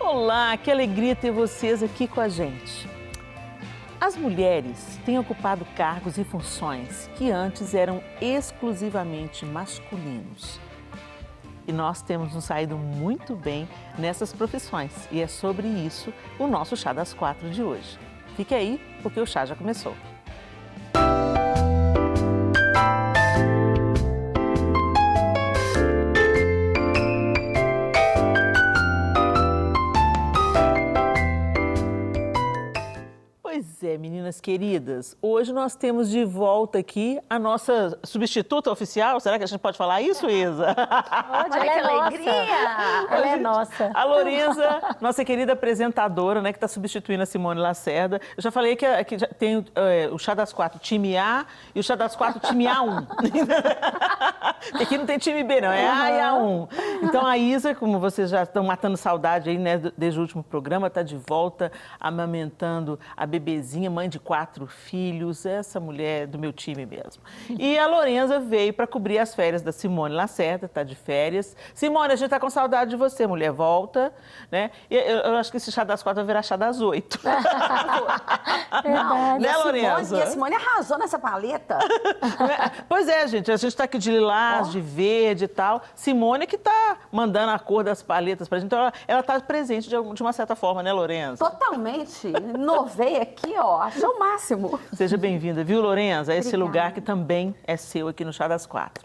Olá, que alegria ter vocês aqui com a gente. As mulheres têm ocupado cargos e funções que antes eram exclusivamente masculinos. E nós temos nos saído muito bem nessas profissões. E é sobre isso o nosso Chá das 4 de hoje. Fique aí, porque o chá já começou. Pois é, meninas queridas, hoje nós temos de volta aqui a nossa substituta oficial. Será que a gente pode falar isso, Isa? Pode, que alegria! Ela é nossa. A Lorenza, nossa querida apresentadora, né, que está substituindo a Simone Lacerda. Eu já falei que já tem o Chá das 4 time A e o Chá das 4 time A1. Porque aqui não tem time B, não, é A e A1. Então a Isa, como vocês já estão matando saudade aí, né, desde o último programa, está de volta amamentando a bebezinha, mãe de 4 filhos, essa mulher é do meu time mesmo. E a Lorenza veio para cobrir as férias da Simone Lacerda, está de férias. Simone, a gente está com saudade de você, mulher, volta, né? E eu acho que esse Chá das 4 vai virar Chá das 8. Verdade. Né, Lorenza? E a Simone arrasou nessa paleta. Pois é, gente, a gente está aqui de lilás, de verde e tal. Simone que está mandando a cor das paletas pra gente, então ela está presente de uma certa forma, né, Lorenza? Totalmente. Inovei aqui, ó. Achou o máximo. Seja bem-vinda, viu, Lorenza? Esse Obrigada. lugar que também é seu aqui no Chá das 4.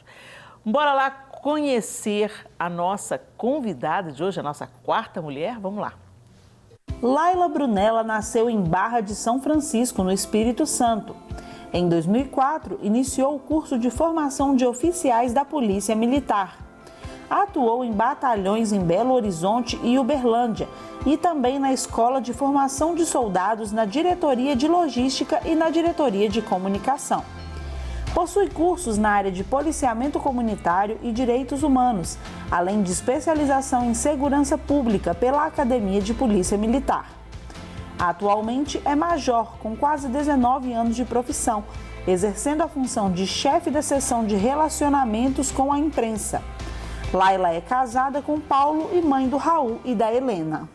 Bora lá conhecer a nossa convidada de hoje, a nossa quarta mulher. Vamos lá. Laila Brunella nasceu em Barra de São Francisco, no Espírito Santo. Em 2004, iniciou o curso de formação de oficiais da Polícia Militar. Atuou em batalhões em Belo Horizonte e Uberlândia e também na Escola de Formação de Soldados na Diretoria de Logística e na Diretoria de Comunicação. Possui cursos na área de policiamento comunitário e direitos humanos, além de especialização em segurança pública pela Academia de Polícia Militar. Atualmente é major, com quase 19 anos de profissão, exercendo a função de chefe da seção de relacionamentos com a imprensa. Laila é casada com Paulo e mãe do Raul e da Helena.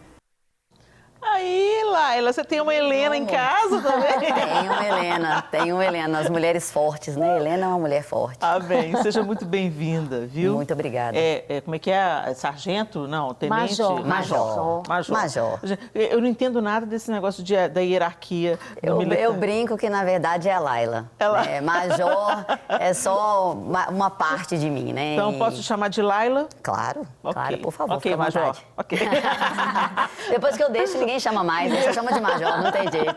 Aí, Laila, você tem uma Helena em casa também? Tenho uma Helena, as mulheres fortes, né? Helena é uma mulher forte. Ah, bem, seja muito bem-vinda, viu? Muito obrigada. Como é que é? Sargento? Não, tenente? Major. Eu não entendo nada desse negócio da hierarquia do militar. Eu brinco que, na verdade, é a Laila. Major é só uma parte de mim, né? Então, posso te chamar de Laila? Claro, claro, por favor, Ok, fica à Major. vontade. Ok. Depois que eu deixo, ninguém chama mais, né? Só chama de Major, não tem jeito.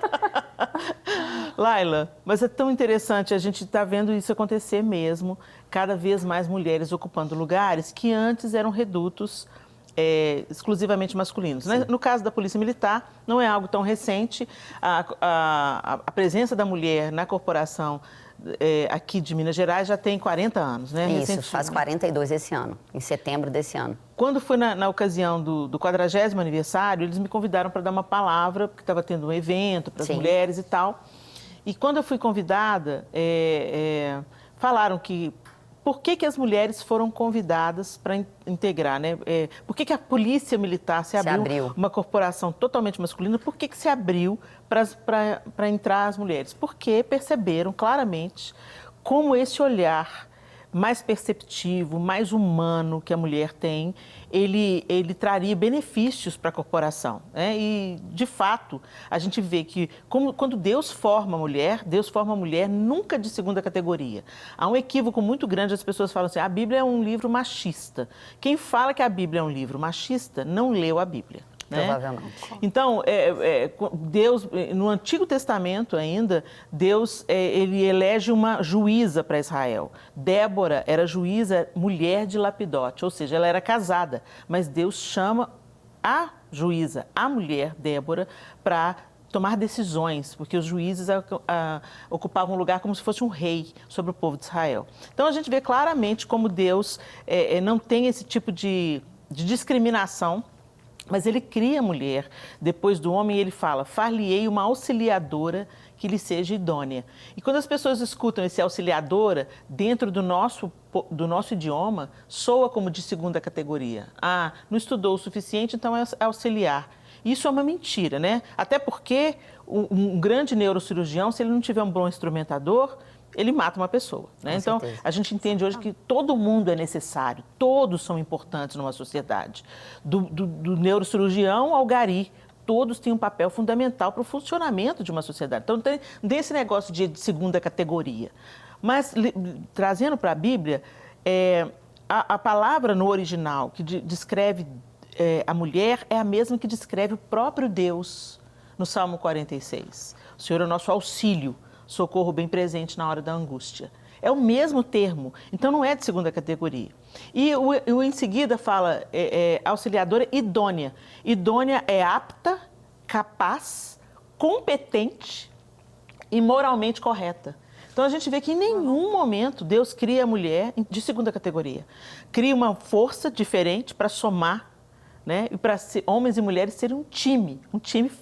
Laila, mas é tão interessante, a gente está vendo isso acontecer mesmo, cada vez mais mulheres ocupando lugares que antes eram redutos exclusivamente masculinos. Né? No caso da Polícia Militar, não é algo tão recente, a presença da mulher na corporação aqui de Minas Gerais já tem 40 anos, né? Isso, faz 42 esse ano, em setembro desse ano. Quando foi na ocasião do 40º aniversário, eles me convidaram para dar uma palavra, porque estava tendo um evento para as mulheres e tal. E quando eu fui convidada, falaram que por que as mulheres foram convidadas para integrar, né? Por que a Polícia Militar se abriu, uma corporação totalmente masculina, por que se abriu para entrar as mulheres? Porque perceberam claramente como esse olhar mais perceptivo, mais humano que a mulher tem, ele traria benefícios para a corporação, né? E, de fato, a gente vê que quando Deus forma a mulher nunca de segunda categoria. Há um equívoco muito grande, as pessoas falam assim, a Bíblia é um livro machista. Quem fala que a Bíblia é um livro machista não leu a Bíblia. Né? Provavelmente. Então, Deus, no Antigo Testamento ainda, Deus ele elege uma juíza para Israel. Débora era juíza, mulher de Lapidote, ou seja, ela era casada, mas Deus chama a juíza, a mulher Débora, para tomar decisões, porque os juízes ocupavam um lugar como se fosse um rei sobre o povo de Israel. Então, a gente vê claramente como Deus não tem esse tipo de discriminação, mas ele cria a mulher. Depois do homem, ele fala, far-lhe-ei uma auxiliadora que lhe seja idônea. E quando as pessoas escutam esse auxiliadora, dentro do nosso idioma, soa como de segunda categoria. Ah, não estudou o suficiente, então é auxiliar. Isso é uma mentira, né? Até porque um grande neurocirurgião, se ele não tiver um bom instrumentador, ele mata uma pessoa, né? Então, a gente entende hoje que todo mundo é necessário, todos são importantes numa sociedade. Do neurocirurgião ao gari, todos têm um papel fundamental para o funcionamento de uma sociedade. Então, não tem esse negócio de segunda categoria. Mas, trazendo para a Bíblia, a palavra no original que descreve a mulher é a mesma que descreve o próprio Deus no Salmo 46. O Senhor é o nosso auxílio, socorro bem presente na hora da angústia. É o mesmo termo, então não é de segunda categoria. E o em seguida fala auxiliadora idônea. Idônea é apta, capaz, competente e moralmente correta. Então a gente vê que em nenhum momento Deus cria a mulher de segunda categoria. Cria uma força diferente para somar, né? E para homens e mulheres serem um time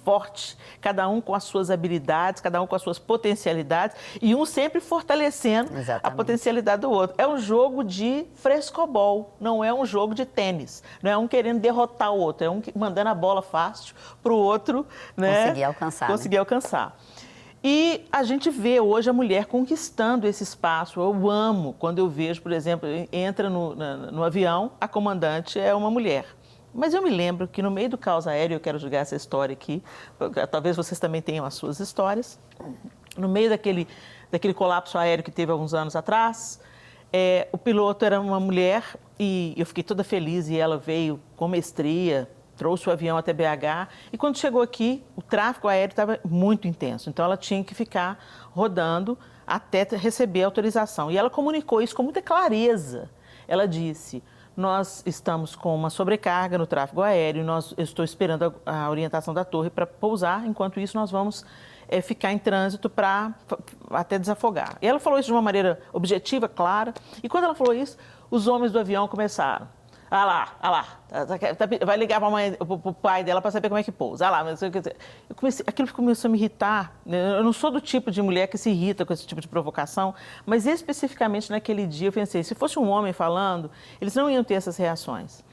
forte, cada um com as suas habilidades, cada um com as suas potencialidades e um sempre fortalecendo a potencialidade do outro. É um jogo de frescobol, não é um jogo de tênis, não é um querendo derrotar o outro, é um mandando a bola fácil para o outro, né? Conseguir alcançar. E a gente vê hoje a mulher conquistando esse espaço. Eu amo quando eu vejo, por exemplo, entra no avião, a comandante é uma mulher. Mas eu me lembro que no meio do caos aéreo, eu quero jogar essa história aqui, talvez vocês também tenham as suas histórias, no meio daquele colapso aéreo que teve alguns anos atrás, o piloto era uma mulher e eu fiquei toda feliz e ela veio com mestria, trouxe o avião até BH e quando chegou aqui, o tráfego aéreo estava muito intenso, então ela tinha que ficar rodando até receber a autorização. E ela comunicou isso com muita clareza. Ela disse: nós estamos com uma sobrecarga no tráfego aéreo, eu estou esperando a orientação da torre para pousar, enquanto isso nós vamos ficar em trânsito para até desafogar. E ela falou isso de uma maneira objetiva, clara, e quando ela falou isso, os homens do avião começaram: vai ligar para o pai dela para saber como é que pousa. Aquilo começou a me irritar. Eu não sou do tipo de mulher que se irrita com esse tipo de provocação, mas especificamente naquele dia eu pensei, se fosse um homem falando, eles não iam ter essas reações.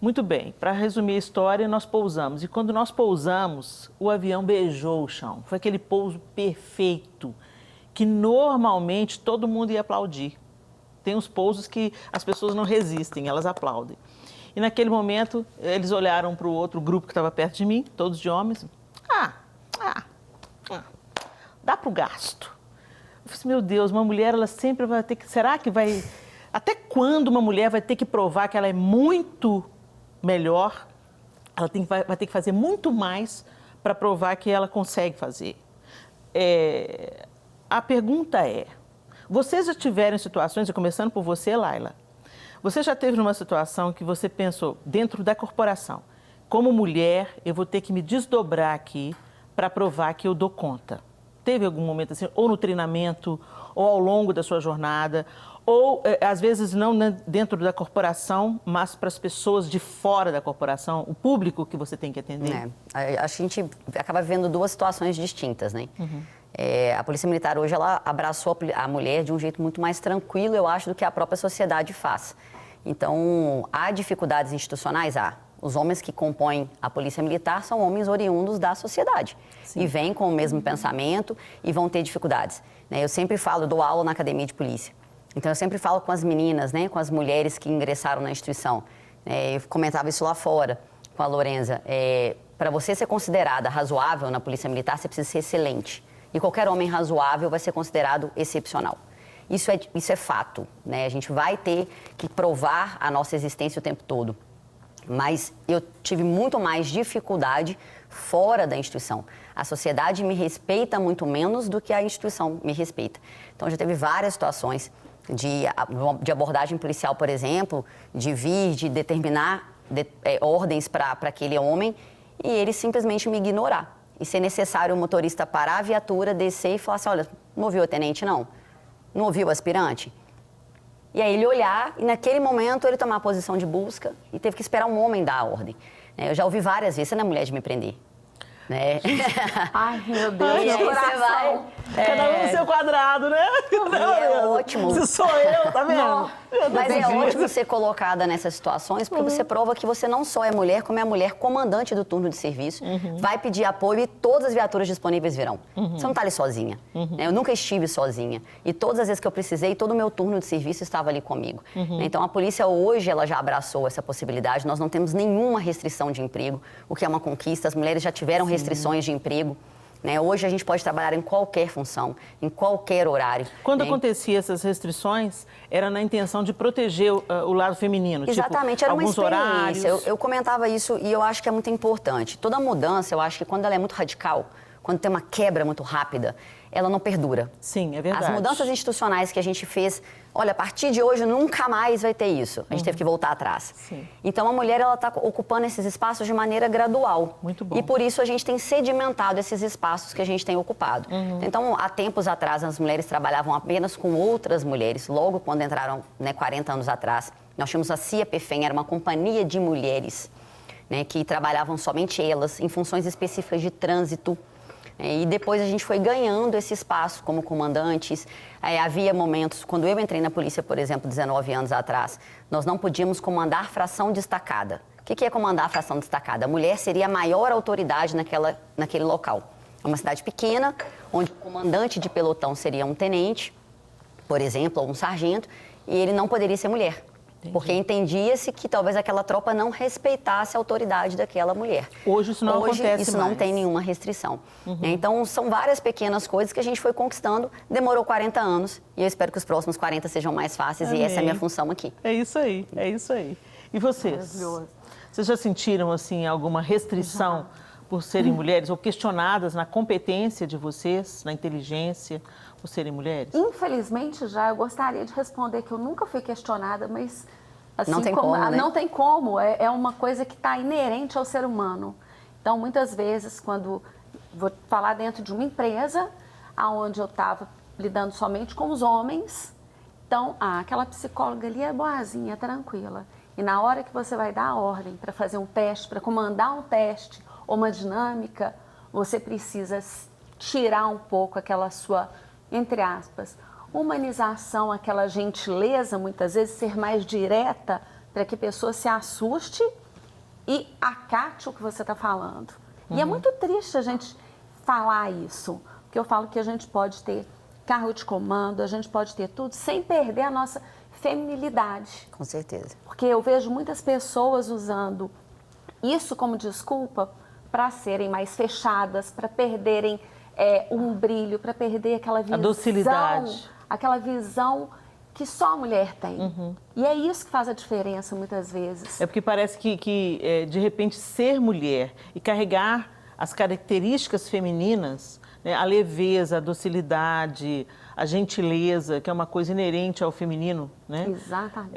Muito bem, para resumir a história, nós pousamos. E quando nós pousamos, o avião beijou o chão. Foi aquele pouso perfeito, que normalmente todo mundo ia aplaudir. Tem uns pousos que as pessoas não resistem, elas aplaudem. E naquele momento, eles olharam para o outro grupo que estava perto de mim, todos de homens. Dá para o gasto. Eu falei assim, meu Deus, uma mulher, ela sempre vai ter que... Será que vai... Até quando uma mulher vai ter que provar que ela é muito melhor? Ela vai ter que fazer muito mais para provar que ela consegue fazer. A pergunta é... Vocês já tiveram situações, e começando por você, Laila, você já teve numa situação que você pensou, dentro da corporação, como mulher, eu vou ter que me desdobrar aqui para provar que eu dou conta. Teve algum momento assim, ou no treinamento, ou ao longo da sua jornada, ou às vezes não dentro da corporação, mas para as pessoas de fora da corporação, o público que você tem que atender? A gente acaba vendo duas situações distintas, né? Uhum. A Polícia Militar hoje, ela abraçou a mulher de um jeito muito mais tranquilo, eu acho, do que a própria sociedade faz. Então, há dificuldades institucionais? Há. Os homens que compõem a Polícia Militar são homens oriundos da sociedade. Sim. E vêm com o mesmo pensamento e vão ter dificuldades. Eu sempre falo, dou aula na Academia de Polícia. Então, eu sempre falo com as meninas, com as mulheres que ingressaram na instituição. Eu comentava isso lá fora com a Lorenza. Para você ser considerada razoável na Polícia Militar, você precisa ser excelente. E qualquer homem razoável vai ser considerado excepcional. Isso é fato, A gente vai ter que provar a nossa existência o tempo todo. Mas eu tive muito mais dificuldade fora da instituição. A sociedade me respeita muito menos do que a instituição me respeita. Então, já teve várias situações de abordagem policial, por exemplo, de determinar ordens para aquele homem e ele simplesmente me ignorar. E ser necessário o motorista parar a viatura, descer e falar assim, olha, não ouviu o tenente, não? Não ouviu o aspirante? E aí ele olhar e naquele momento ele tomar a posição de busca e teve que esperar um homem dar a ordem. Eu já ouvi várias vezes, você não é mulher de me prender. Ai, meu Deus, e aí você vai... Cada um no seu quadrado, né? E é ótimo. Se sou eu, tá vendo? Mas é ótimo ser colocada nessas situações, porque você prova que você não só é mulher, como é a mulher comandante do turno de serviço, vai pedir apoio e todas as viaturas disponíveis virão. Você não está ali sozinha. Né? Eu nunca estive sozinha. E todas as vezes que eu precisei, todo o meu turno de serviço estava ali comigo. Então, a polícia hoje, ela já abraçou essa possibilidade. Nós não temos nenhuma restrição de emprego, o que é uma conquista. As mulheres já tiveram restrições de emprego. Né? Hoje a gente pode trabalhar em qualquer função, em qualquer horário. Quando acontecia essas restrições, era na intenção de proteger o lado feminino? Exatamente, tipo, era uma alguns experiência. horários. Eu comentava isso e eu acho que é muito importante. Toda mudança, eu acho que quando ela é muito radical, quando tem uma quebra muito rápida, ela não perdura. Sim, é verdade. As mudanças institucionais que a gente fez, olha, a partir de hoje nunca mais vai ter isso. A gente teve que voltar atrás. Sim. Então, a mulher, ela está ocupando esses espaços de maneira gradual. Muito bom. E por isso a gente tem sedimentado esses espaços que a gente tem ocupado. Então, há tempos atrás, as mulheres trabalhavam apenas com outras mulheres. Logo quando entraram, 40 anos atrás, nós tínhamos a CIAPFEM, era uma companhia de mulheres, que trabalhavam somente elas, em funções específicas de trânsito. E depois a gente foi ganhando esse espaço como comandantes. Havia momentos, quando eu entrei na polícia, por exemplo, 19 anos atrás, nós não podíamos comandar fração destacada. O que é comandar fração destacada? A mulher seria a maior autoridade naquele local. É uma cidade pequena, onde o comandante de pelotão seria um tenente, por exemplo, ou um sargento, e ele não poderia ser mulher. Entendi. Porque entendia-se que talvez aquela tropa não respeitasse a autoridade daquela mulher. Hoje isso não acontece mais. Hoje isso não tem nenhuma restrição. Então, são várias pequenas coisas que a gente foi conquistando. Demorou 40 anos e eu espero que os próximos 40 sejam mais fáceis. Amém. E essa é a minha função aqui. É isso aí, é isso aí. E vocês? Maravilhoso. Vocês já sentiram, assim, alguma restrição por serem mulheres ou questionadas na competência de vocês, na inteligência, por serem mulheres? Infelizmente, eu gostaria de responder que eu nunca fui questionada, mas assim não tem como, né? Não tem como, é uma coisa que está inerente ao ser humano. Então, muitas vezes, quando vou falar dentro de uma empresa, onde eu estava lidando somente com os homens, então, aquela psicóloga ali é boazinha, é tranquila. E na hora que você vai dar a ordem para fazer um teste, para comandar um teste ou uma dinâmica, você precisa tirar um pouco aquela sua, entre aspas, humanização, aquela gentileza, muitas vezes, ser mais direta para que a pessoa se assuste e acate o que você está falando. E é muito triste a gente falar isso, porque eu falo que a gente pode ter carro de comando, a gente pode ter tudo sem perder a nossa feminilidade. Com certeza. Porque eu vejo muitas pessoas usando isso como desculpa para serem mais fechadas, para perderem um brilho, para perder aquela visão, a docilidade, aquela visão que só a mulher tem. E é isso que faz a diferença muitas vezes. É porque parece que de repente ser mulher e carregar as características femininas, a leveza, a docilidade, a gentileza, que é uma coisa inerente ao feminino, né? Exatamente.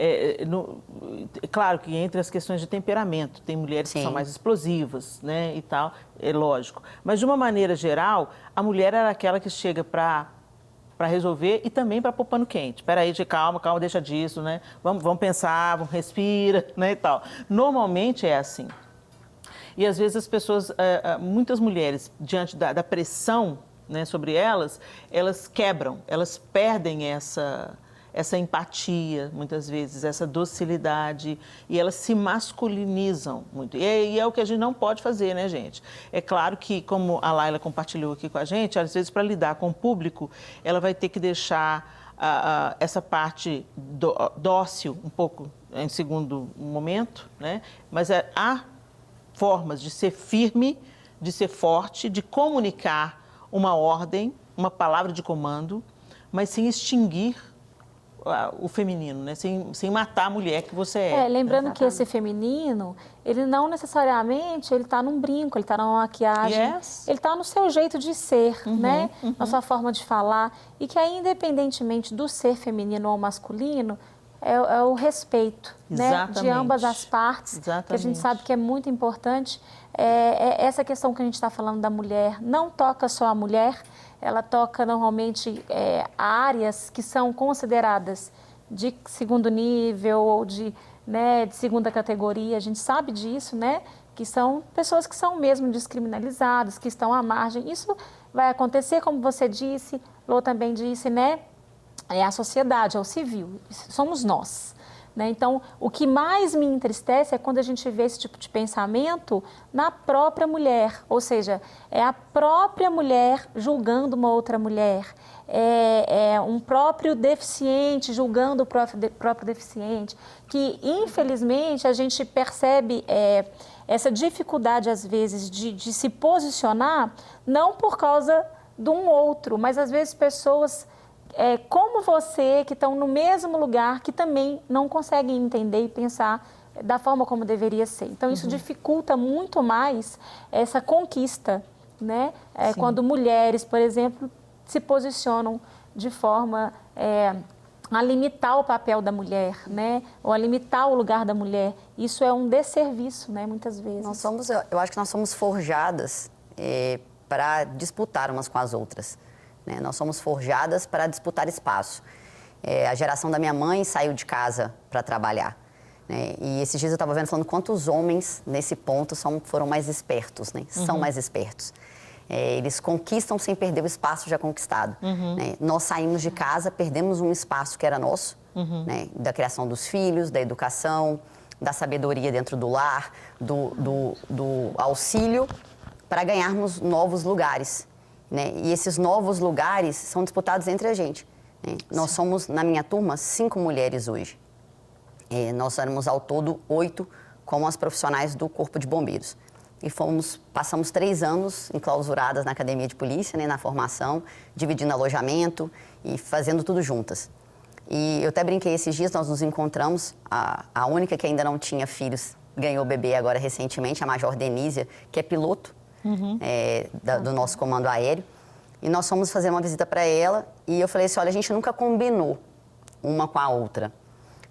Claro que entre as questões de temperamento, tem mulheres que são mais explosivas, né, e tal, é lógico. Mas, de uma maneira geral, a mulher era aquela que chega para resolver e também para pôr pano quente. Espera aí, calma, deixa disso, né? Vamos pensar, vamos respira, né, e tal. Normalmente é assim. E, às vezes, as pessoas, muitas mulheres, diante da pressão, né, sobre elas quebram, elas perdem essa empatia, muitas vezes, essa docilidade, e elas se masculinizam muito. E é o que a gente não pode fazer, né, gente? É claro que, como a Laila compartilhou aqui com a gente, às vezes, para lidar com o público, ela vai ter que deixar essa parte dócil um pouco em segundo momento, né? Mas há formas de ser firme, de ser forte, de comunicar uma ordem, uma palavra de comando, mas sem extinguir o feminino, né? Sem matar a mulher que você é. Lembrando que esse feminino, ele não necessariamente ele está num brinco, ele está numa maquiagem, ele está no seu jeito de ser, né? Na sua forma de falar. E que aí, independentemente do ser feminino ou masculino, é o respeito, né, de ambas as partes, que a gente sabe que é muito importante. Essa questão que a gente está falando da mulher não toca só a mulher, ela toca normalmente áreas que são consideradas de segundo nível ou de segunda categoria. A gente sabe disso, né? Que são pessoas que são mesmo descriminalizadas, que estão à margem. Isso vai acontecer, como você disse, Lô também disse, né? é a sociedade, é o civil, somos nós. Né? Então, o que mais me entristece é quando a gente vê esse tipo de pensamento na própria mulher, ou seja, é a própria mulher julgando uma outra mulher, é um próprio deficiente julgando o próprio deficiente, que infelizmente a gente percebe essa dificuldade às vezes de se posicionar, não por causa de um outro, mas às vezes pessoas como você, que estão no mesmo lugar, que também não conseguem entender e pensar da forma como deveria ser. Então, isso dificulta muito mais essa conquista, né? Quando mulheres, por exemplo, se posicionam de forma a limitar o papel da mulher, né? Ou a limitar o lugar da mulher. Isso é um desserviço, né? Muitas vezes. Eu acho que nós somos forjadas para disputar umas com as outras. Né? Nós somos forjadas para disputar espaço. A geração da minha mãe saiu de casa para trabalhar. Né? E esses dias eu estava vendo, falando quantos homens, nesse ponto, foram mais espertos, né? São mais espertos. Eles conquistam sem perder o espaço já conquistado. Né? Nós saímos de casa, perdemos um espaço que era nosso, né? Da criação dos filhos, da educação, da sabedoria dentro do lar, do auxílio, para ganharmos novos lugares. Né? E esses novos lugares são disputados entre a gente. Né? Nós somos, na minha turma, 5 mulheres hoje. Nós éramos, ao todo, 8 como as profissionais do Corpo de Bombeiros. E passamos 3 anos enclausuradas na academia de polícia, né, na formação, dividindo alojamento e fazendo tudo juntas. E eu até brinquei esses dias, nós nos encontramos, a única que ainda não tinha filhos ganhou bebê agora recentemente, a Major Denísia, que é piloto. Do nosso comando aéreo, e nós fomos fazer uma visita para ela, e eu falei assim, olha, a gente nunca combinou uma com a outra,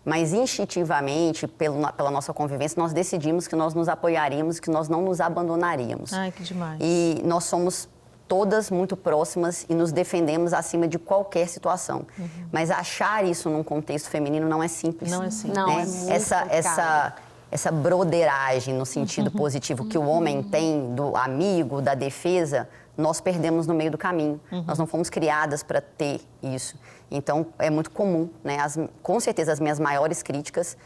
mas instintivamente, pela nossa convivência, nós decidimos que nós nos apoiaríamos, que nós não nos abandonaríamos. Ai, que demais. E nós somos todas muito próximas e nos defendemos acima de qualquer situação. Mas achar isso num contexto feminino não é simples. Não é simples. Não, né? é muito Essa broderagem no sentido positivo que o homem tem do amigo, da defesa, nós perdemos no meio do caminho. Nós não fomos criadas para ter isso. Então, é muito comum, né? Com certeza, as minhas maiores críticas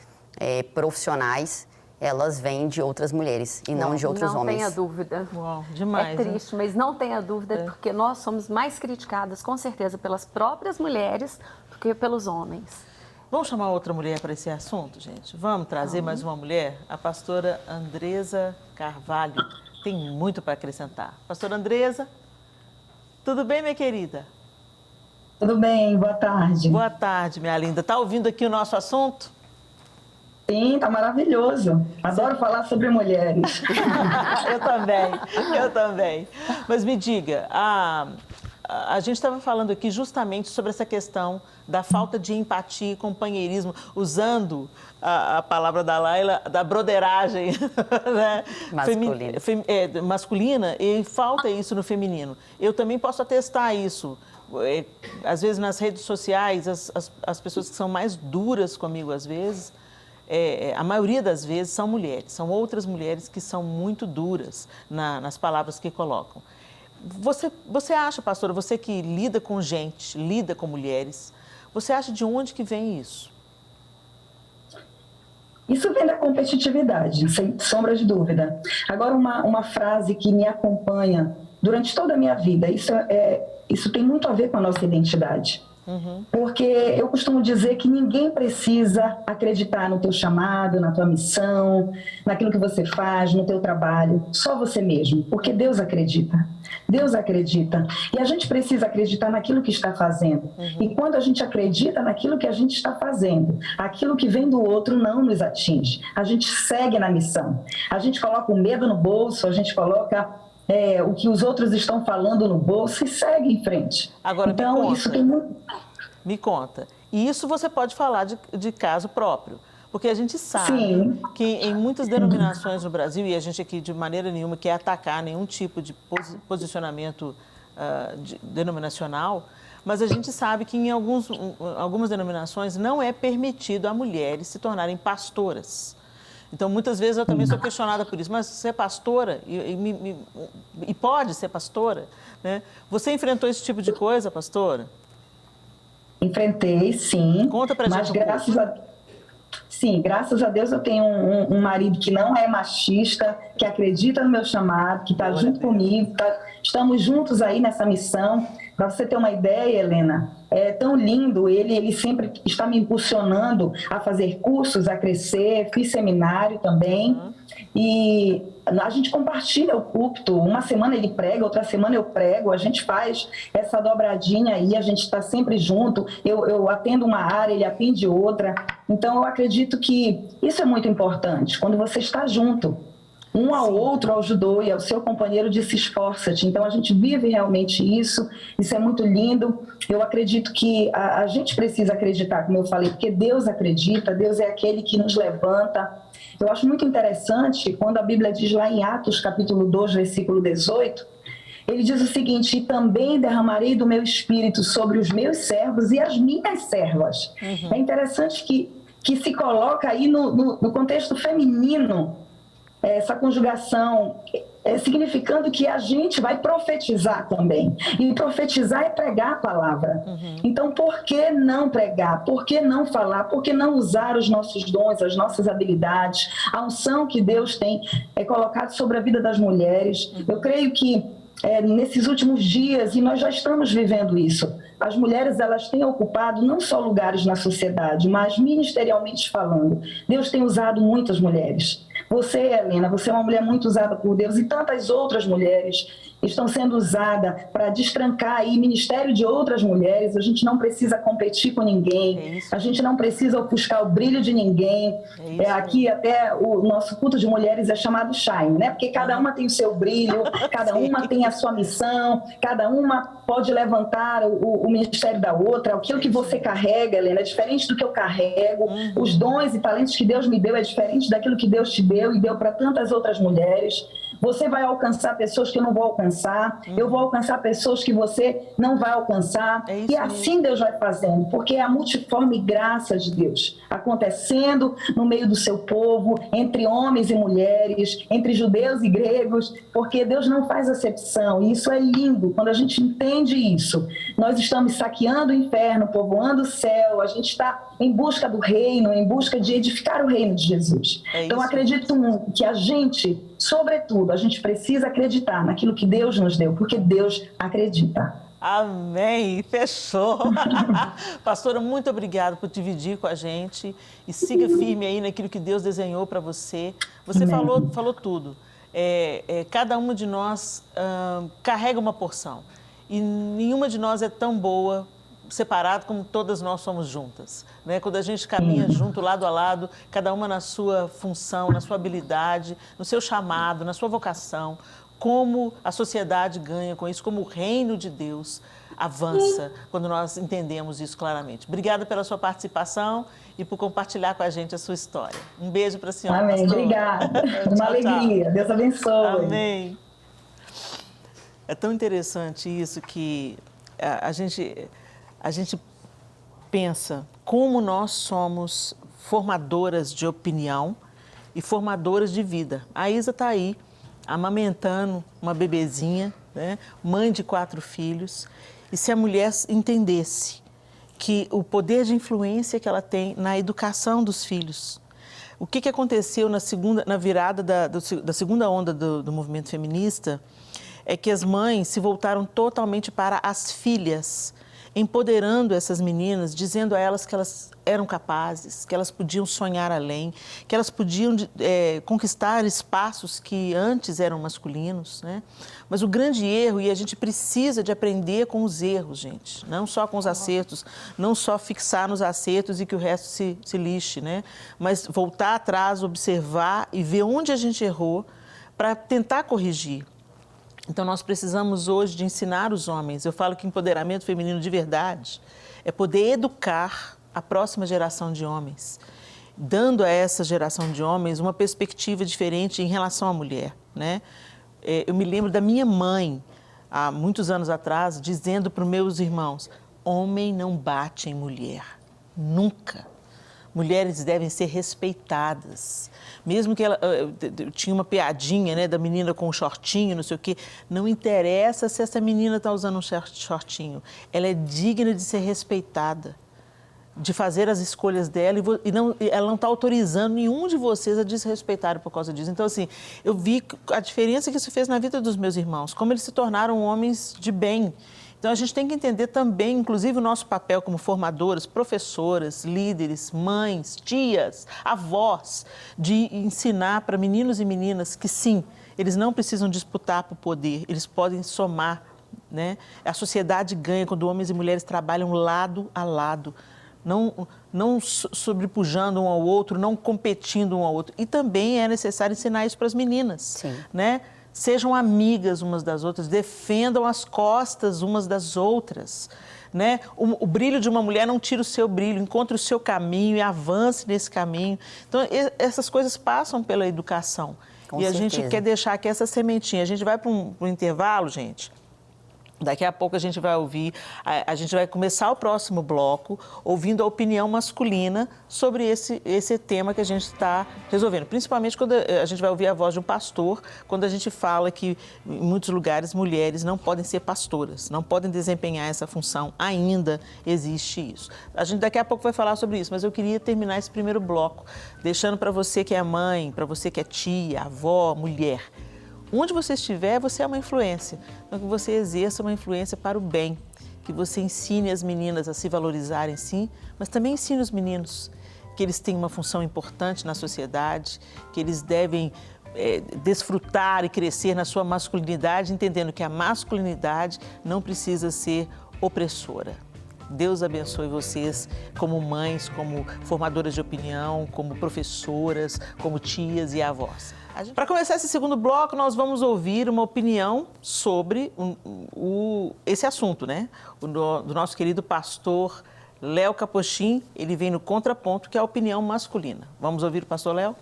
profissionais, elas vêm de outras mulheres e não de outros homens. Não tenha dúvida. Uau, demais. É triste, mas não tenha dúvida, porque nós somos mais criticadas, com certeza, pelas próprias mulheres do que pelos homens. Vamos chamar outra mulher para esse assunto, gente? Vamos trazer mais uma mulher? A pastora Andresa Carvalho tem muito para acrescentar. Pastora Andresa, tudo bem, minha querida? Tudo bem, boa tarde. Boa tarde, minha linda. Está ouvindo aqui o nosso assunto? Sim, tá maravilhoso. Adoro falar sobre mulheres. Eu também. Mas me diga, a gente estava falando aqui justamente sobre essa questão da falta de empatia e companheirismo, usando a palavra da Laila, da broderagem, né? Masculina, e falta isso no feminino. Eu também posso atestar isso. Às vezes nas redes sociais, as pessoas que são mais duras comigo, às vezes, a maioria das vezes são mulheres, são outras mulheres que são muito duras nas palavras que colocam. Você acha, pastora, você que lida com gente, lida com mulheres, você acha de onde que vem isso? Isso vem da competitividade, sem sombra de dúvida. Agora, uma frase que me acompanha durante toda a minha vida, isso tem muito a ver com a nossa identidade. Porque eu costumo dizer que ninguém precisa acreditar no teu chamado, na tua missão, naquilo que você faz, no teu trabalho, só você mesmo, porque Deus acredita. Deus acredita. E a gente precisa acreditar naquilo que está fazendo. E quando a gente acredita naquilo que a gente está fazendo, aquilo que vem do outro não nos atinge. A gente segue na missão. A gente coloca o medo no bolso, a gente coloca o que os outros estão falando no bolso e segue em frente. Agora, então, isso tem muito... Me conta. E isso você pode falar de caso próprio. Porque a gente sabe que em muitas denominações no Brasil, e a gente aqui de maneira nenhuma quer atacar nenhum tipo de posicionamento denominacional, mas a gente sabe que em algumas denominações não é permitido a mulheres se tornarem pastoras. Então, muitas vezes eu também sou questionada por isso. Mas você é pastora e pode ser pastora? Né? Você enfrentou esse tipo de coisa, pastora? Enfrentei, sim. Conta pra gente graças a Deus eu tenho um marido que não é machista, que acredita no meu chamado, que está junto comigo, estamos juntos aí nessa missão. Para você ter uma ideia, Helena, é tão lindo, ele sempre está me impulsionando a fazer cursos, a crescer, fiz seminário também, e a gente compartilha o púlpito, uma semana ele prega, outra semana eu prego, a gente faz essa dobradinha aí, a gente está sempre junto, eu atendo uma área, ele atende outra, então eu acredito que isso é muito importante, quando você está junto. Um ao outro, ao judô e ao seu companheiro disse esforça-te. Então a gente vive realmente isso é muito lindo. Eu acredito que a gente precisa acreditar, como eu falei, porque Deus acredita, Deus é aquele que nos levanta. Eu acho muito interessante quando a Bíblia diz lá em Atos capítulo 2, versículo 18, ele diz o seguinte: e também derramarei do meu espírito sobre os meus servos e as minhas servas. É interessante que se coloca aí no contexto feminino, essa conjugação, significando que a gente vai profetizar também. E profetizar é pregar a palavra. Então, por que não pregar? Por que não falar? Por que não usar os nossos dons, as nossas habilidades, a unção que Deus tem colocado sobre a vida das mulheres? Eu creio que nesses últimos dias, e nós já estamos vivendo isso, as mulheres elas têm ocupado não só lugares na sociedade, mas ministerialmente falando. Deus tem usado muitas mulheres. Você, Helena, você é uma mulher muito usada por Deus, e tantas outras mulheres estão sendo usadas para destrancar aí ministério de outras mulheres. A gente não precisa competir com ninguém, a gente não precisa ofuscar o brilho de ninguém. Aqui até o nosso culto de mulheres é chamado Shine, né? Porque cada uma tem o seu brilho, cada uma tem a sua missão, cada uma pode levantar o ministério da outra. Aquilo que você carrega, Helena, é diferente do que eu carrego. Os dons e talentos que Deus me deu é diferente daquilo que Deus te deu e deu para tantas outras mulheres. Você vai alcançar pessoas que eu não vou alcançar, eu vou alcançar pessoas que você não vai alcançar, e assim Deus vai fazendo, porque é a multiforme graça de Deus acontecendo no meio do seu povo, entre homens e mulheres, entre judeus e gregos, porque Deus não faz acepção, e isso é lindo. Quando a gente entende isso, nós estamos saqueando o inferno, povoando o céu, a gente está em busca do reino, em busca de edificar o reino de Jesus. Então acredito que a gente, sobretudo, a gente precisa acreditar naquilo que Deus nos deu, porque Deus acredita. Amém, fechou. Pastora, muito obrigada por dividir com a gente e siga firme aí naquilo que Deus desenhou para você. Você falou tudo. Cada uma de nós carrega uma porção e nenhuma de nós é tão boa separado como todas nós somos juntas, né? Quando a gente caminha junto, lado a lado, cada uma na sua função, na sua habilidade, no seu chamado, na sua vocação, como a sociedade ganha com isso, como o reino de Deus avança quando nós entendemos isso claramente. Obrigada pela sua participação e por compartilhar com a gente a sua história. Um beijo para a senhora. Amém, pastor. Obrigada. Uma alegria. Deus abençoe. Amém. É tão interessante isso que a gente pensa como nós somos formadoras de opinião e formadoras de vida. A Isa está aí, amamentando uma bebezinha, né? Mãe de 4 filhos. E se a mulher entendesse que o poder de influência que ela tem na educação dos filhos, o que aconteceu na virada da segunda onda do movimento feminista, é que as mães se voltaram totalmente para as filhas, empoderando essas meninas, dizendo a elas que elas eram capazes, que elas podiam sonhar além, que elas podiam conquistar espaços que antes eram masculinos, né? Mas o grande erro, e a gente precisa de aprender com os erros, gente, não só com os acertos, não só fixar nos acertos e que o resto se lixe, né? Mas voltar atrás, observar e ver onde a gente errou para tentar corrigir. Então, nós precisamos hoje de ensinar os homens. Eu falo que empoderamento feminino de verdade é poder educar a próxima geração de homens, dando a essa geração de homens uma perspectiva diferente em relação à mulher, né? Eu me lembro da minha mãe, há muitos anos atrás, dizendo para os meus irmãos: homem não bate em mulher, nunca. mulheres devem ser respeitadas. Mesmo que ela tinha uma piadinha, né, da menina com um shortinho, não sei o quê, não interessa se essa menina está usando um shortinho. Ela é digna de ser respeitada, de fazer as escolhas dela e ela não está autorizando nenhum de vocês a desrespeitarem por causa disso. Então, assim, eu vi a diferença que isso fez na vida dos meus irmãos, como eles se tornaram homens de bem. Então, a gente tem que entender também, inclusive, o nosso papel como formadoras, professoras, líderes, mães, tias, avós, de ensinar para meninos e meninas que, sim, eles não precisam disputar por poder, eles podem somar, né? A sociedade ganha quando homens e mulheres trabalham lado a lado, não sobrepujando um ao outro, não competindo um ao outro. E também é necessário ensinar isso para as meninas, sim, né? Sejam amigas umas das outras, defendam as costas umas das outras, né? O brilho de uma mulher não tira o seu brilho, encontre o seu caminho e avance nesse caminho. Então, essas coisas passam pela educação. Com e certeza. A gente quer deixar aqui essa sementinha. A gente vai para um intervalo, gente. Daqui a pouco a gente vai ouvir, a gente vai começar o próximo bloco ouvindo a opinião masculina sobre esse tema que a gente está resolvendo. Principalmente quando a gente vai ouvir a voz de um pastor, quando a gente fala que em muitos lugares mulheres não podem ser pastoras, não podem desempenhar essa função, ainda existe isso. A gente daqui a pouco vai falar sobre isso, mas eu queria terminar esse primeiro bloco deixando para você que é mãe, para você que é tia, avó, mulher. Onde você estiver, você é uma influência. Então, que você exerça uma influência para o bem, que você ensine as meninas a se valorizarem, sim, mas também ensine os meninos que eles têm uma função importante na sociedade, que eles devem desfrutar e crescer na sua masculinidade, entendendo que a masculinidade não precisa ser opressora. Deus abençoe vocês como mães, como formadoras de opinião, como professoras, como tias e avós. Para começar esse segundo bloco, nós vamos ouvir uma opinião sobre esse assunto, né? Do nosso querido pastor Léo Capochim. Ele vem no contraponto, que é a opinião masculina. Vamos ouvir o pastor Léo?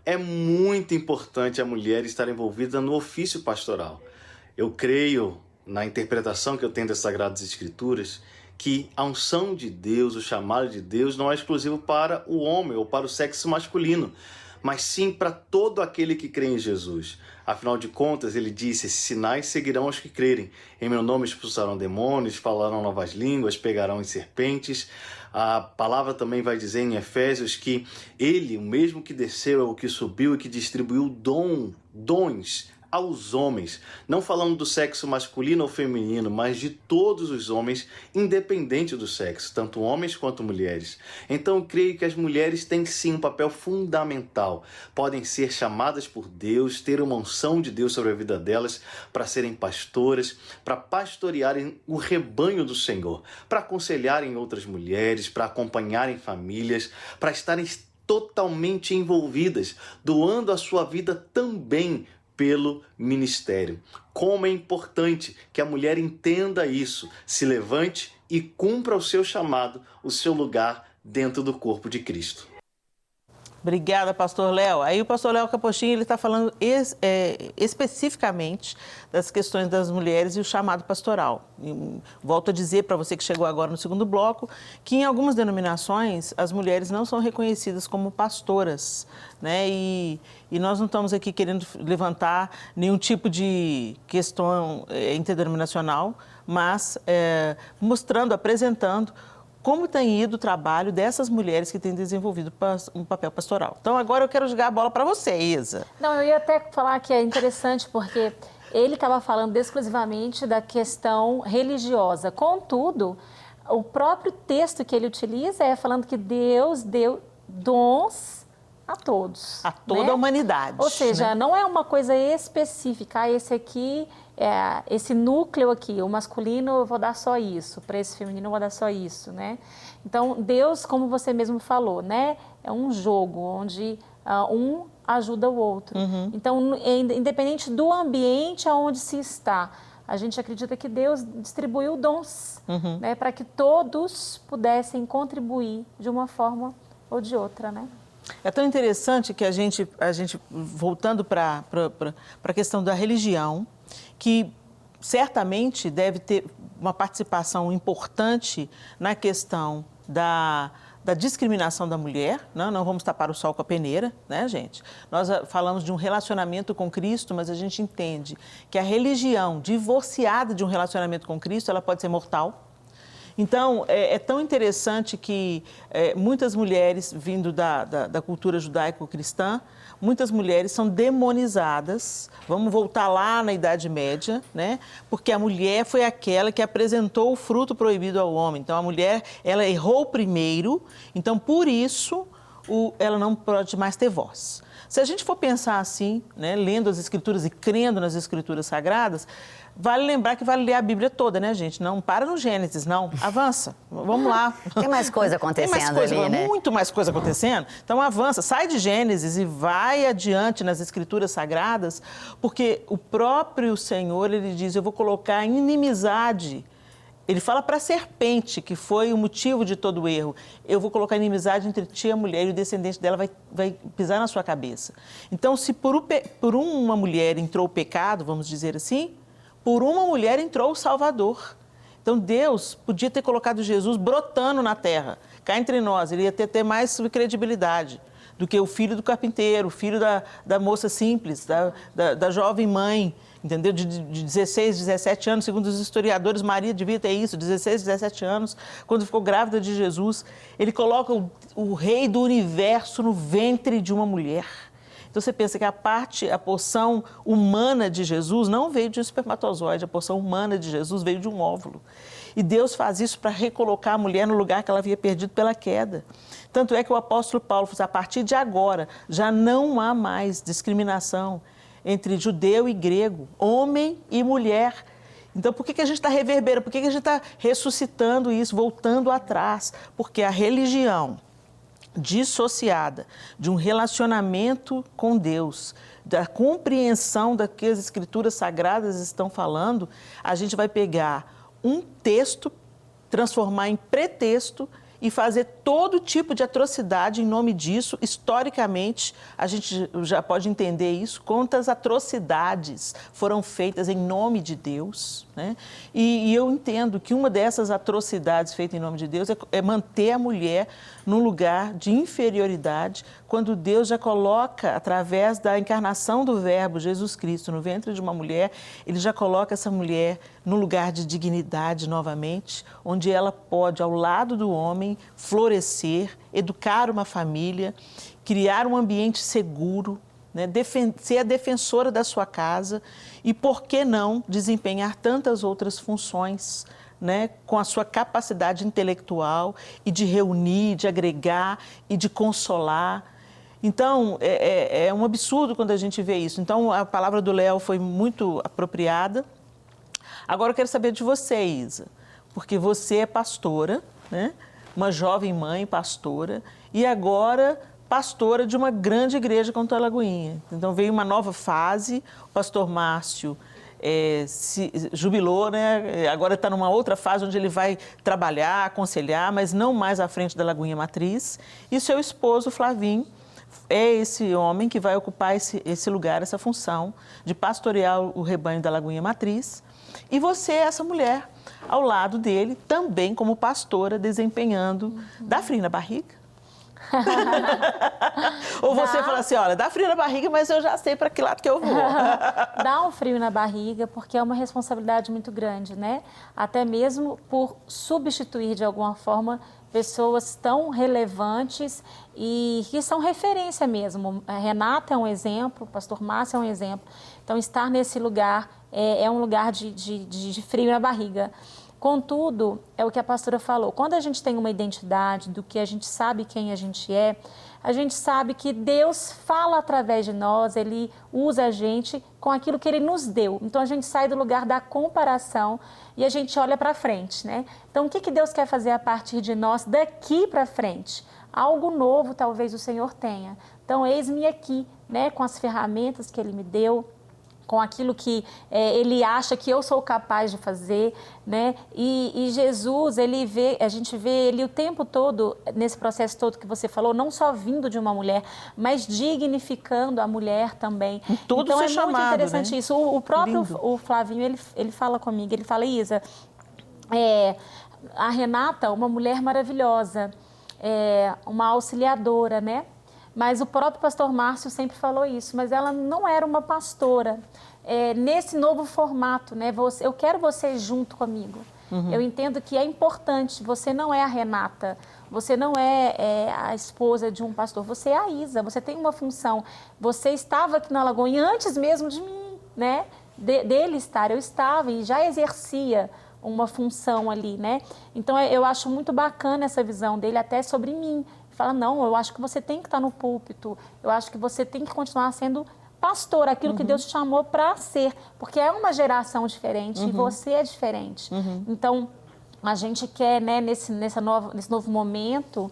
É muito importante a mulher estar envolvida no ofício pastoral. Eu creio, na interpretação que eu tenho das Sagradas Escrituras, que a unção de Deus, o chamado de Deus, não é exclusivo para o homem ou para o sexo masculino, mas sim para todo aquele que crê em Jesus. Afinal de contas, ele disse: esses sinais seguirão os que crerem. Em meu nome expulsarão demônios, falarão novas línguas, pegarão em serpentes. A palavra também vai dizer em Efésios que ele, o mesmo que desceu, é o que subiu e que distribuiu dons aos homens, não falando do sexo masculino ou feminino, mas de todos os homens, independente do sexo, tanto homens quanto mulheres. Então eu creio que as mulheres têm sim um papel fundamental, podem ser chamadas por Deus, ter uma unção de Deus sobre a vida delas, para serem pastoras, para pastorearem o rebanho do Senhor, para aconselharem outras mulheres, para acompanharem famílias, para estarem totalmente envolvidas, doando a sua vida também pelo ministério. Como é importante que a mulher entenda isso, se levante e cumpra o seu chamado, o seu lugar dentro do corpo de Cristo. Obrigada, pastor Léo. Aí o pastor Léo Capochim, ele está falando especificamente das questões das mulheres e o chamado pastoral. E volto a dizer para você que chegou agora no segundo bloco, que em algumas denominações as mulheres não são reconhecidas como pastoras, né? E nós não estamos aqui querendo levantar nenhum tipo de questão interdenominacional, mas mostrando, apresentando como tem ido o trabalho dessas mulheres que têm desenvolvido um papel pastoral. Então, agora eu quero jogar a bola para você, Isa. Não, eu ia até falar que é interessante porque ele estava falando exclusivamente da questão religiosa. Contudo, o próprio texto que ele utiliza é falando que Deus deu dons a todos. A toda a humanidade. Ou seja, né? Não é uma coisa específica. Esse aqui, esse núcleo aqui, o masculino eu vou dar só isso, para esse feminino eu vou dar só isso, né? Então, Deus, como você mesmo falou, né? É um jogo onde um ajuda o outro. Uhum. Então, independente do ambiente aonde se está, a gente acredita que Deus distribuiu dons, né? Para que todos pudessem contribuir de uma forma ou de outra, né? É tão interessante que a gente voltando para a questão da religião, que certamente deve ter uma participação importante na questão da discriminação da mulher, não vamos tapar o sol com a peneira, né, gente? Nós falamos de um relacionamento com Cristo, mas a gente entende que a religião divorciada de um relacionamento com Cristo, ela pode ser mortal. Então, é tão interessante que muitas mulheres, vindo da cultura judaico-cristã, muitas mulheres são demonizadas. Vamos voltar lá na Idade Média, né? Porque a mulher foi aquela que apresentou o fruto proibido ao homem. Então, a mulher, ela errou primeiro, então, por isso, ela não pode mais ter voz. Se a gente for pensar assim, né, lendo as Escrituras e crendo nas Escrituras Sagradas, vale lembrar que vale ler a Bíblia toda, né, gente? Não para no Gênesis, não. Avança. Vamos lá. Tem mais coisa acontecendo. Tem mais coisa, ali, né? Muito mais coisa acontecendo. Então, avança. Sai de Gênesis e vai adiante nas Escrituras Sagradas, porque o próprio Senhor, ele diz, eu vou colocar inimizade. Ele fala para a serpente, que foi o motivo de todo o erro. Eu vou colocar inimizade entre ti e a mulher, e o descendente dela vai pisar na sua cabeça. Então, se por uma mulher entrou o pecado, vamos dizer assim, por uma mulher entrou o Salvador. Então, Deus podia ter colocado Jesus brotando na terra, cá entre nós. Ele ia ter mais credibilidade do que o filho do carpinteiro, o filho da moça simples, da jovem mãe, entendeu? De 16, 17 anos, segundo os historiadores, Maria devia ter isso, 16, 17 anos, quando ficou grávida de Jesus. Ele coloca o rei do universo no ventre de uma mulher. Então, você pensa que a porção humana de Jesus não veio de um espermatozoide, a porção humana de Jesus veio de um óvulo. E Deus faz isso para recolocar a mulher no lugar que ela havia perdido pela queda. Tanto é que o apóstolo Paulo diz, a partir de agora, já não há mais discriminação entre judeu e grego, homem e mulher. Então, por que a gente está reverberando? Por que a gente está ressuscitando isso, voltando atrás? Porque a religião dissociada de um relacionamento com Deus, da compreensão da que as Escrituras Sagradas estão falando, a gente vai pegar um texto, transformar em pretexto e fazer todo tipo de atrocidade em nome disso. Historicamente, a gente já pode entender isso, quantas atrocidades foram feitas em nome de Deus, né? E eu entendo que uma dessas atrocidades feitas em nome de Deus é manter a mulher num lugar de inferioridade, quando Deus já coloca, através da encarnação do Verbo Jesus Cristo no ventre de uma mulher, ele já coloca essa mulher num lugar de dignidade novamente, onde ela pode, ao lado do homem, florescer, educar uma família, criar um ambiente seguro, né? Ser a defensora da sua casa e, por que não, desempenhar tantas outras funções, né? Com a sua capacidade intelectual e de reunir, de agregar e de consolar. Então, é um absurdo quando a gente vê isso. Então, a palavra do Léo foi muito apropriada. Agora, eu quero saber de você, Isa, porque você é pastora, né? Uma jovem mãe pastora, e agora pastora de uma grande igreja como a Lagoinha. Então, veio uma nova fase, o pastor Márcio se jubilou, né? Agora está numa outra fase onde ele vai trabalhar, aconselhar, mas não mais à frente da Lagoinha Matriz. E seu esposo, Flavinho, é esse homem que vai ocupar esse lugar, essa função de pastorear o rebanho da Lagoinha Matriz. E você é essa mulher ao lado dele, também como pastora, desempenhando. Dá frio na barriga? Ou você fala assim, olha, dá frio na barriga, mas eu já sei para que lado que eu vou. Dá um frio na barriga, porque é uma responsabilidade muito grande, né? Até mesmo por substituir, de alguma forma, pessoas tão relevantes e que são referência mesmo. A Renata é um exemplo, o pastor Márcio é um exemplo. Então, estar nesse lugar é um lugar de frio na barriga. Contudo, é o que a pastora falou, quando a gente tem uma identidade do que a gente sabe quem a gente sabe que Deus fala através de nós, Ele usa a gente com aquilo que Ele nos deu. Então, a gente sai do lugar da comparação e a gente olha para frente, né? Então, o que Deus quer fazer a partir de nós daqui para frente? Algo novo talvez o Senhor tenha. Então, eis-me aqui, né, com as ferramentas que Ele me deu, com aquilo que ele acha que eu sou capaz de fazer, né? E Jesus, a gente vê ele o tempo todo, nesse processo todo que você falou, não só vindo de uma mulher, mas dignificando a mulher também. Todo então seu é chamado, muito interessante, né? Isso. O próprio o Flavinho, ele fala comigo, ele fala, Isa, a Renata, uma mulher maravilhosa, uma auxiliadora, né? Mas o próprio pastor Márcio sempre falou isso, mas ela não era uma pastora. Nesse novo formato, né? Eu quero você junto comigo. Eu entendo que é importante, você não é a Renata, você não é a esposa de um pastor, você é a Isa, você tem uma função. Você estava aqui na Lagoinha antes mesmo de mim, né? Dele estar, eu estava e já exercia uma função ali, né? Então, eu acho muito bacana essa visão dele até sobre mim. Fala, não, eu acho que você tem que estar no púlpito, eu acho que você tem que continuar sendo pastor, aquilo que Deus te chamou para ser, porque é uma geração diferente e você é diferente. Então, a gente quer, né, nesse novo momento,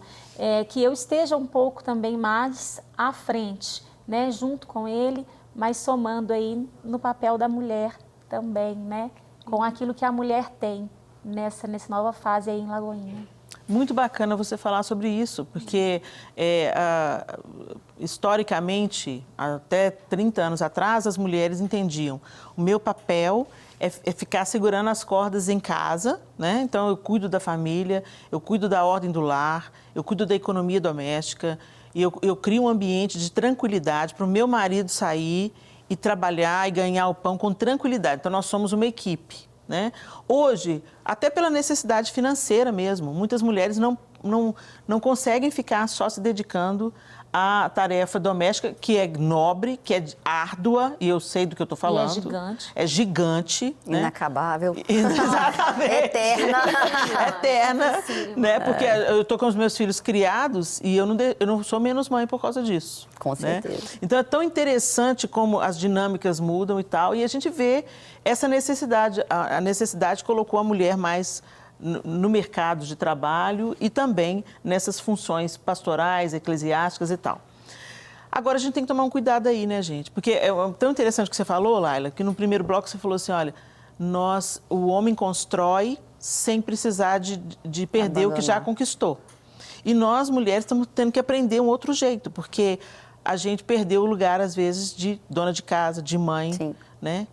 que eu esteja um pouco também mais à frente, né, junto com ele, mas somando aí no papel da mulher também, né, com aquilo que a mulher tem nessa nova fase aí em Lagoinha. Muito bacana você falar sobre isso, porque historicamente, até 30 anos atrás, as mulheres entendiam o meu papel é ficar segurando as cordas em casa, né? Então, eu cuido da família, eu cuido da ordem do lar, eu cuido da economia doméstica, e eu crio um ambiente de tranquilidade para o meu marido sair e trabalhar e ganhar o pão com tranquilidade. Então, nós somos uma equipe. Né? Hoje, até pela necessidade financeira mesmo, muitas mulheres não conseguem ficar só se dedicando à tarefa doméstica, que é nobre, que é árdua, e eu sei do que eu estou falando. E é gigante. É gigante. Inacabável. Né? Exatamente. Eterna. Né? Porque eu estou com os meus filhos criados e eu não sou menos mãe por causa disso. Com certeza. Né? Então, é tão interessante como as dinâmicas mudam e tal, e a gente vê essa necessidade, a necessidade colocou a mulher mais no mercado de trabalho e também nessas funções pastorais, eclesiásticas e tal. Agora, a gente tem que tomar um cuidado aí, né, gente? Porque é tão interessante o que você falou, Laila, que no primeiro bloco você falou assim, olha, o homem constrói sem precisar de perder o que já conquistou. E nós, mulheres, estamos tendo que aprender um outro jeito, porque a gente perdeu o lugar, às vezes, de dona de casa, de mãe, Sim. né?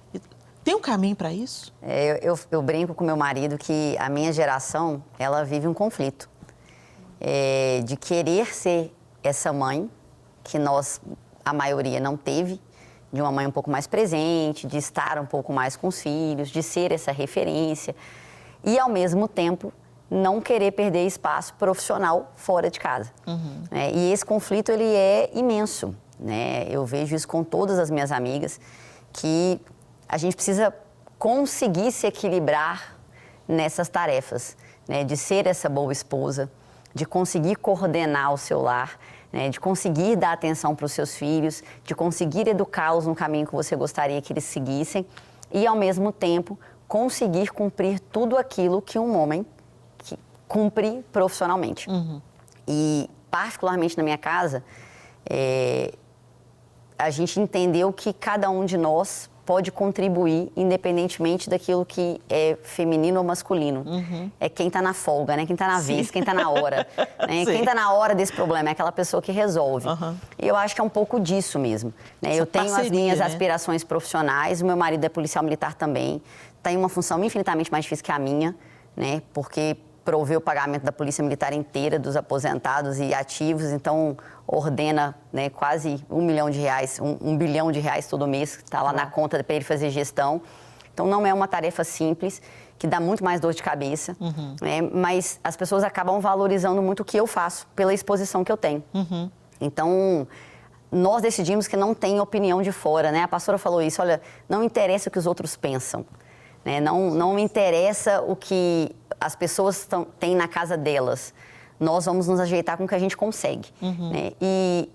Tem um caminho para isso? Eu brinco com meu marido que a minha geração, ela vive um conflito de querer ser essa mãe que a maioria não teve, de uma mãe um pouco mais presente, de estar um pouco mais com os filhos, de ser essa referência e, ao mesmo tempo, não querer perder espaço profissional fora de casa. E esse conflito, ele é imenso, né? Eu vejo isso com todas as minhas amigas, que a gente precisa conseguir se equilibrar nessas tarefas, né? De ser essa boa esposa, de conseguir coordenar o seu lar, né? De conseguir dar atenção para os seus filhos, de conseguir educá-los no caminho que você gostaria que eles seguissem e, ao mesmo tempo, conseguir cumprir tudo aquilo que um homem cumpre profissionalmente. E, particularmente na minha casa, a gente entendeu que cada um de nós pode contribuir independentemente daquilo que é feminino ou masculino. É quem está na folga, né? Quem está na vez, quem está na hora. Né? Quem está na hora desse problema é aquela pessoa que resolve. E eu acho que é um pouco disso mesmo. Né? Eu tenho as minhas aspirações profissionais, o meu marido é policial militar também, tem uma função infinitamente mais difícil que a minha, né? Porque provê o pagamento da Polícia Militar inteira, dos aposentados e ativos, então ordena, né, quase R$1 milhão, um bilhão de reais todo mês, que está lá na conta para ele fazer gestão. Então, não é uma tarefa simples, que dá muito mais dor de cabeça, né, mas as pessoas acabam valorizando muito o que eu faço, pela exposição que eu tenho. Então, nós decidimos que não tem opinião de fora, né? A pastora falou isso, olha, não interessa o que os outros pensam, né? Não interessa o que as pessoas têm na casa delas. Nós vamos nos ajeitar com o que a gente consegue. Né? E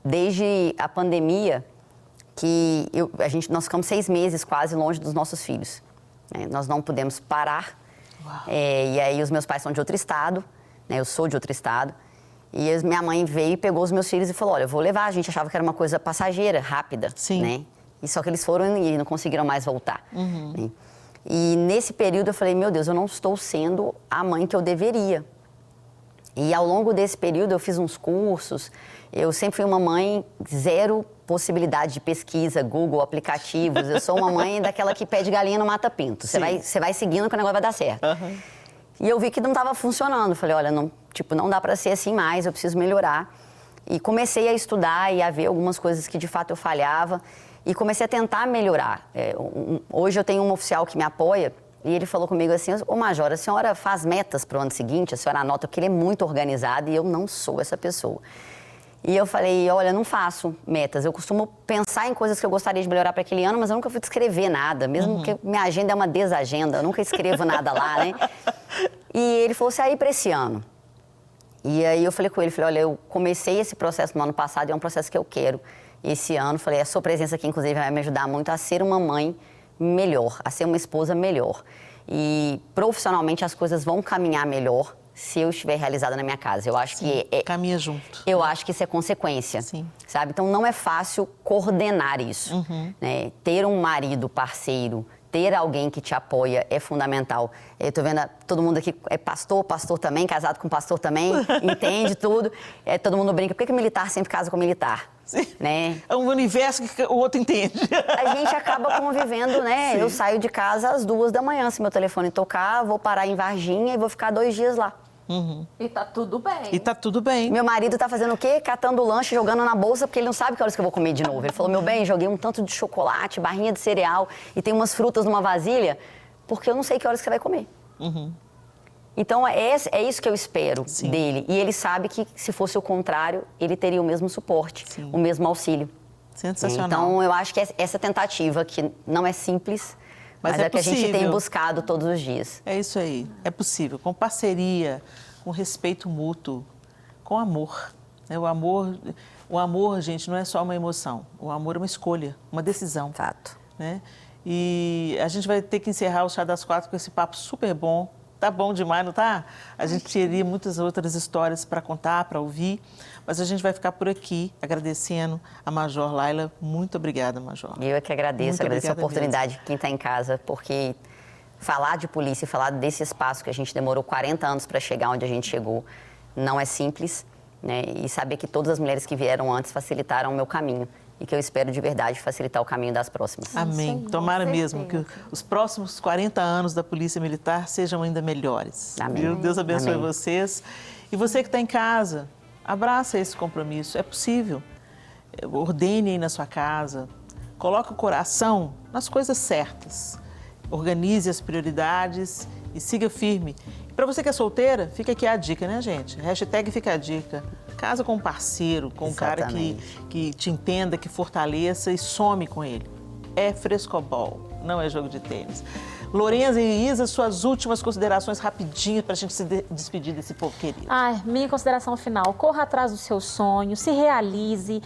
desde a pandemia, nós ficamos 6 meses quase longe dos nossos filhos. Né? Nós não pudemos parar. E aí os meus pais são de outro estado, né? Eu sou de outro estado. E minha mãe veio e pegou os meus filhos e falou, olha, eu vou levar. A gente achava que era uma coisa passageira, rápida. Sim. Né? E só que eles foram e não conseguiram mais voltar. Né? E nesse período eu falei, meu Deus, eu não estou sendo a mãe que eu deveria. E ao longo desse período eu fiz uns cursos, eu sempre fui uma mãe zero possibilidade de pesquisa, Google, aplicativos. Eu sou uma mãe daquela que pede galinha no mata-pinto. Você vai seguindo que o negócio vai dar certo. E eu vi que não estava funcionando. Falei, olha, não dá para ser assim mais, eu preciso melhorar. E comecei a estudar e a ver algumas coisas que de fato eu falhava. E comecei a tentar melhorar. Hoje eu tenho um oficial que me apoia e ele falou comigo assim, ô Major, a senhora faz metas para o ano seguinte? A senhora anota, porque ele é muito organizado e eu não sou essa pessoa. E eu falei, olha, não faço metas. Eu costumo pensar em coisas que eu gostaria de melhorar para aquele ano, mas eu nunca fui escrever nada. Mesmo que minha agenda é uma desagenda, eu nunca escrevo nada lá, né? E ele falou, você aí para esse ano. E aí eu falei com ele, olha, eu comecei esse processo no ano passado e é um processo que eu quero esse ano. Falei, a sua presença aqui, inclusive, vai me ajudar muito a ser uma mãe melhor, a ser uma esposa melhor. E profissionalmente as coisas vão caminhar melhor se eu estiver realizada na minha casa. Eu acho que caminha junto. Eu acho que isso é consequência, sabe? Então não é fácil coordenar isso, né? Ter um marido parceiro, ter alguém que te apoia é fundamental. Eu tô vendo todo mundo aqui é pastor também, casado com pastor também, entende tudo. Todo mundo brinca, por que militar sempre casa com militar? Sim. Né? É um universo que o outro entende. A gente acaba convivendo, né? Sim. Eu saio de casa às 2 da manhã, se meu telefone tocar, vou parar em Varginha e vou ficar 2 dias lá. E tá tudo bem. E tá tudo bem. Meu marido tá fazendo o quê? Catando lanche, jogando na bolsa, porque ele não sabe que horas que eu vou comer de novo. Ele falou, meu bem, joguei um tanto de chocolate, barrinha de cereal e tem umas frutas numa vasilha, porque eu não sei que horas que você vai comer. Então, é isso que eu espero dele. E ele sabe que, se fosse o contrário, ele teria o mesmo suporte, o mesmo auxílio. Sensacional. Então, eu acho que essa tentativa, que não é simples, mas é que a gente tem buscado todos os dias. É isso aí. É possível. Com parceria, com respeito mútuo, com amor. O amor, gente, não é só uma emoção. O amor é uma escolha, uma decisão. Fato. Né? E a gente vai ter que encerrar o Chá das 4 com esse papo super bom. Tá bom demais, não tá? A gente teria muitas outras histórias para contar, para ouvir, mas a gente vai ficar por aqui agradecendo a Major Laila. Muito obrigada, Major. Eu é que agradeço a oportunidade de quem está em casa, porque falar de polícia e falar desse espaço que a gente demorou 40 anos para chegar onde a gente chegou não é simples, né? E saber que todas as mulheres que vieram antes facilitaram o meu caminho. E que eu espero de verdade facilitar o caminho das próximas. Amém. Sim, Tomara mesmo que os próximos 40 anos da Polícia Militar sejam ainda melhores. Amém. Viu? Deus abençoe Amém. vocês. E você que está em casa, abraça esse compromisso. É possível. Ordene aí na sua casa. Coloque o coração nas coisas certas. Organize as prioridades e siga firme. E para você que é solteira, fica aqui a dica, né, gente? Hashtag fica a dica. Casa com um parceiro, com um cara que te entenda, que fortaleça e some com ele. É frescobol, não é jogo de tênis. Lorenza e Isa, suas últimas considerações rapidinho para a gente se despedir desse povo querido. Minha consideração final, corra atrás do seu sonho, se realize.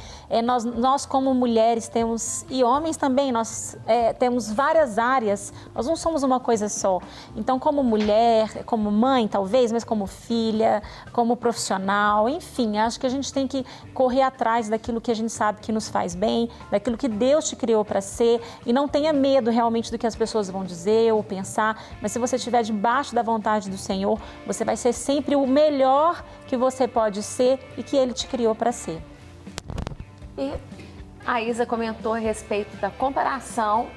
Nós como mulheres temos, e homens também, nós temos várias áreas, nós não somos uma coisa só. Então, como mulher, como mãe talvez, mas como filha, como profissional, enfim, acho que a gente tem que correr atrás daquilo que a gente sabe que nos faz bem, daquilo que Deus te criou para ser, e não tenha medo realmente do que as pessoas vão dizer ou pensar, mas se você estiver debaixo da vontade do Senhor, você vai ser sempre o melhor que você pode ser e que Ele te criou para ser. E a Isa comentou a respeito da comparação,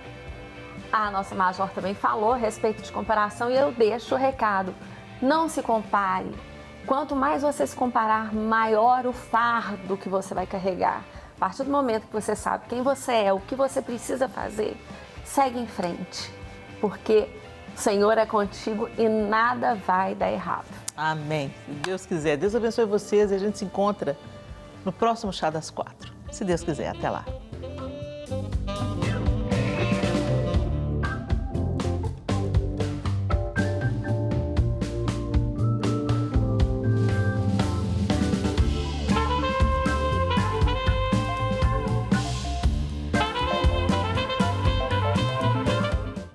a nossa Major também falou a respeito de comparação, e eu deixo o recado, não se compare. Quanto mais você se comparar, maior o fardo que você vai carregar. A partir do momento que você sabe quem você é, o que você precisa fazer, segue em frente. Porque o Senhor é contigo e nada vai dar errado. Amém. Se Deus quiser. Deus abençoe vocês e a gente se encontra no próximo Chá das 4. Se Deus quiser. Até lá.